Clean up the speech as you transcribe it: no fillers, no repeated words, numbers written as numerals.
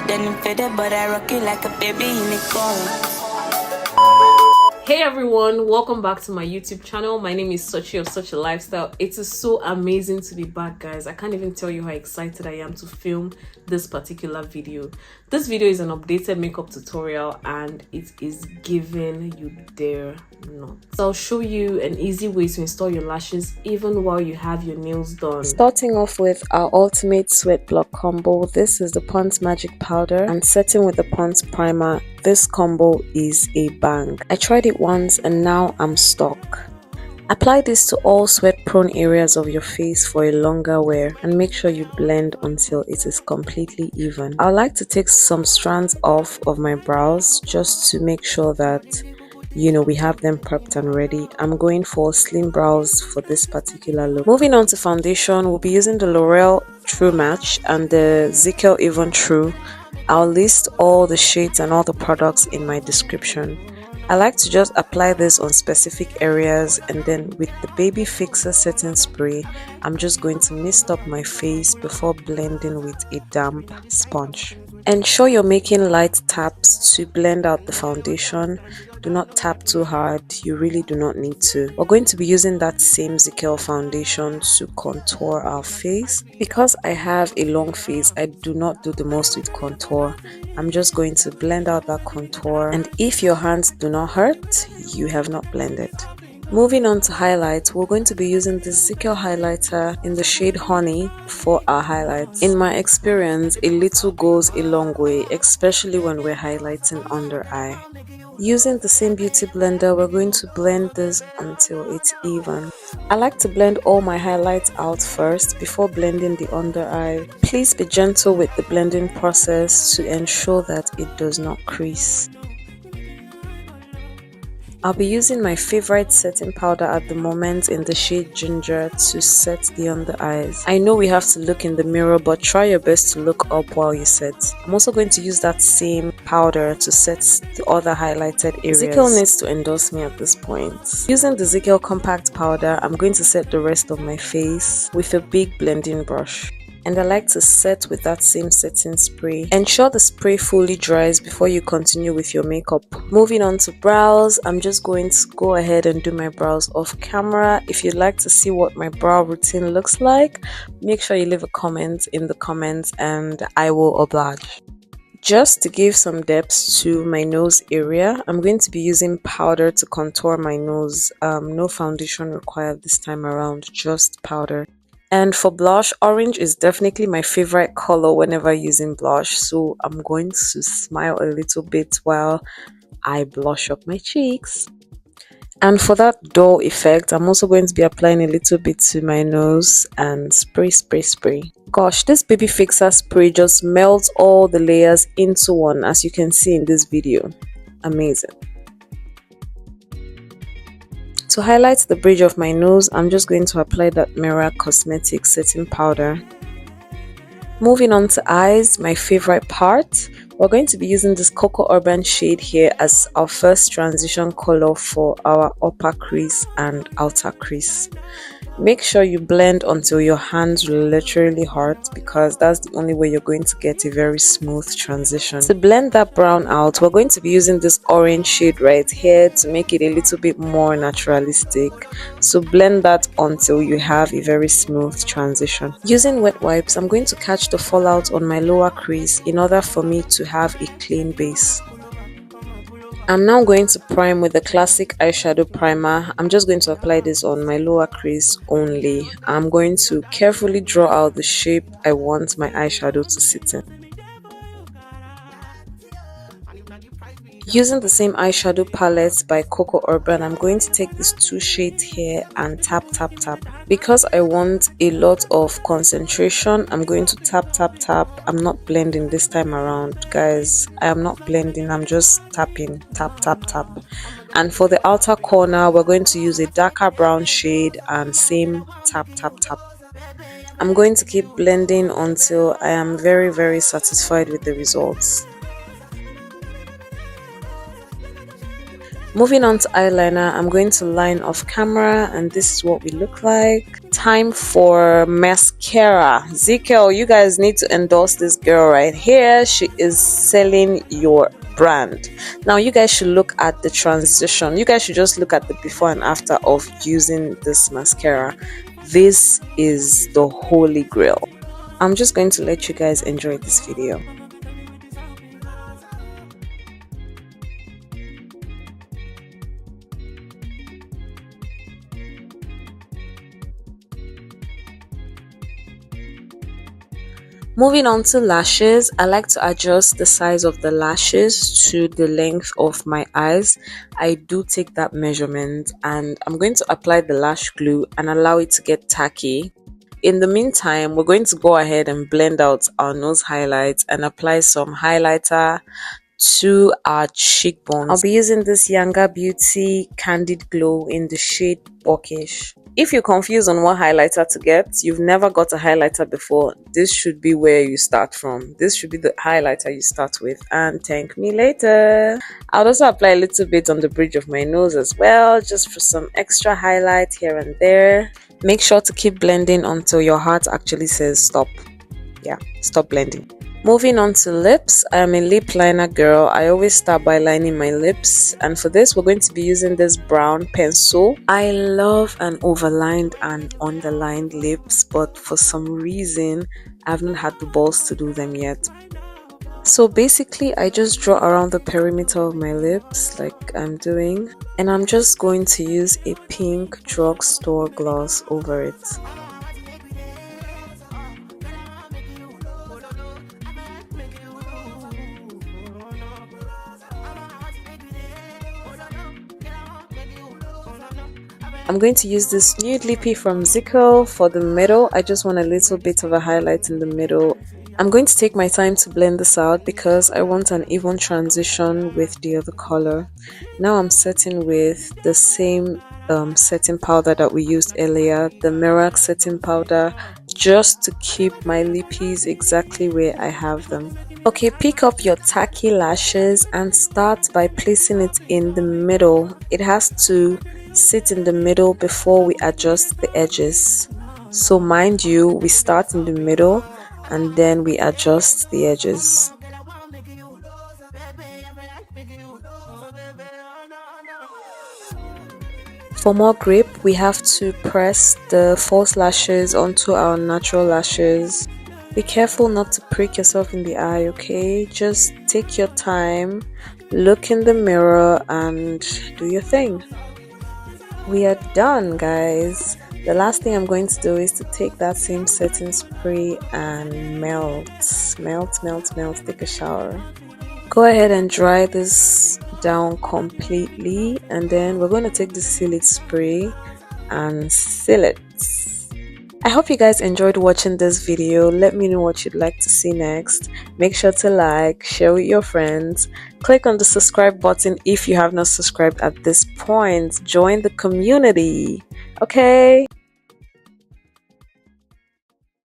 denim faded, but I rock it like a baby in a car. Hey everyone, welcome back to my YouTube channel. My name is Sochi of Such a Lifestyle. It is so amazing to be back, guys. I can't even tell you how excited I am to film this particular video. This video is an updated makeup tutorial and it is giving you dare not. So I'll show you an easy way to install your lashes even while you have your nails done. Starting off with our ultimate sweat block combo. This is the Pond's Magic Powder and setting with the Pond's Primer. This combo is a bang. I tried it once and now I'm stuck. Apply this to all sweat prone areas of your face for a longer wear and make sure you blend until it is completely even. I like to take some strands off of my brows just to make sure that we have them prepped and ready. I'm going for slim brows for this particular look. Moving on to foundation, we'll be using the L'Oreal True Match and the Zikel Even True. I'll list all the shades and all the products in my description. I like to just apply this on specific areas, and then with the Baby Fixer setting spray, I'm just going to mist up my face before blending with a damp sponge. Ensure you're making light taps to blend out the foundation. Do not tap too hard, you really do not need to. We're going to be using that same Zikel foundation to contour our face. Because I have a long face, I do not do the most with contour. I'm just going to blend out that contour, and if your hands do not hurt, you have not blended. Moving on to highlight, we're going to be using the Zikel highlighter in the shade Honey for our highlights. In my experience, a little goes a long way, especially when we're highlighting under eye. Using the same beauty blender, we're going to blend this until it's even. I like to blend all my highlights out first before blending the under eye. Please be gentle with the blending process to ensure that it does not crease. I'll be using my favorite setting powder at the moment in the shade Ginger to set the under eyes. I know we have to look in the mirror, but try your best to look up while you set. I'm also going to use that same powder to set the other highlighted areas. Zikel needs to endorse me at this point. Using the Zikel compact powder, I'm going to set the rest of my face with a big blending brush. And I like to set with that same setting spray. Ensure the spray fully dries before you continue with your makeup. Moving on to brows, I'm just going to go ahead and do my brows off camera. If you'd like to see what my brow routine looks like, make sure you leave a comment in the comments and I will oblige. Just to give some depth to my nose area, I'm going to be using powder to contour my nose. No foundation required this time around, just powder. And for blush, orange is definitely my favorite color whenever using blush, so I'm going to smile a little bit while I blush up my cheeks. And for that dull effect, I'm also going to be applying a little bit to my nose and spray. Gosh, this Baby Fixer spray just melts all the layers into one, as you can see in this video. Amazing. To highlight the bridge of my nose, I'm just going to apply that Merak Cosmetics setting powder. Moving on to eyes, my favorite part, we're going to be using this Coco Urban shade here as our first transition color for our upper crease and outer crease. Make sure you blend until your hands literally hurt, because that's the only way you're going to get a very smooth transition. To blend that brown out, we're going to be using this orange shade right here to make it a little bit more naturalistic. So blend that until you have a very smooth transition. Using wet wipes, I'm going to catch the fallout on my lower crease in order for me to have a clean base. I'm now going to prime with the classic eyeshadow primer. I'm just going to apply this on my lower crease only. I'm going to carefully draw out the shape I want my eyeshadow to sit in. Using the same eyeshadow palette by Coco Urban, I'm going to take these two shades here and tap. Because I want a lot of concentration, I'm going to tap. I'm not blending this time around, guys. I am not blending, I'm just tapping, tap. And for the outer corner, we're going to use a darker brown shade and same tap. I'm going to keep blending until I am very satisfied with the results. Moving on to eyeliner, I'm going to line off camera and this is what we look like. Time for mascara. mascara. Zikel, you guys need to endorse this girl right here. She is selling your brand. Now you guys should look at the transition. You guys should just look at the before and after of using this mascara. This is the holy grail. I'm just going to let you guys enjoy this video. Moving on to lashes, I like to adjust the size of the lashes to the length of my eyes. I do take that measurement and I'm going to apply the lash glue and allow it to get tacky. In the meantime, we're going to go ahead and blend out our nose highlights and apply some highlighter to our cheekbones. I'll be using this Younger Beauty Candid Glow in the shade Buckish. If you're confused on what highlighter to get, you've never got a highlighter before, this should be where you start from. This should be the highlighter you start with, and thank me later. I'll also apply a little bit on the bridge of my nose as well, just for some extra highlight here and there. Make sure to keep blending until your heart actually says stop. Yeah, stop blending. Moving on to lips, I am a lip liner girl. I always start by lining my lips, and for this we're going to be using this brown pencil. I love an overlined and underlined lips, but for some reason I haven't had the balls to do them yet. So basically I just draw around the perimeter of my lips like I'm doing, and I'm just going to use a pink drugstore gloss over it. I'm going to use this nude lippy from Zikel for the middle. I just want a little bit of a highlight in the middle. I'm going to take my time to blend this out because I want an even transition with the other color. Now I'm setting with the same setting powder that we used earlier, the Merak setting powder, just to keep my lippies exactly where I have them. Okay, pick up your tacky lashes and start by placing it in the middle. It has to sit in the middle before we adjust the edges. So mind you, we start in the middle and then we adjust the edges. For more grip, we have to press the false lashes onto our natural lashes. Be careful not to prick yourself in the eye, okay? Just take your time, look in the mirror and do your thing. We are done, guys. The last thing I'm going to do is to take that same setting spray and melt, take a shower. Go ahead and dry this down completely, and then we're going to take the seal it spray and seal it. I hope you guys enjoyed watching this video. Let me know what you'd like to see next. Make sure to like, share with your friends, click on the subscribe button if you have not subscribed at this point. Join the community, okay?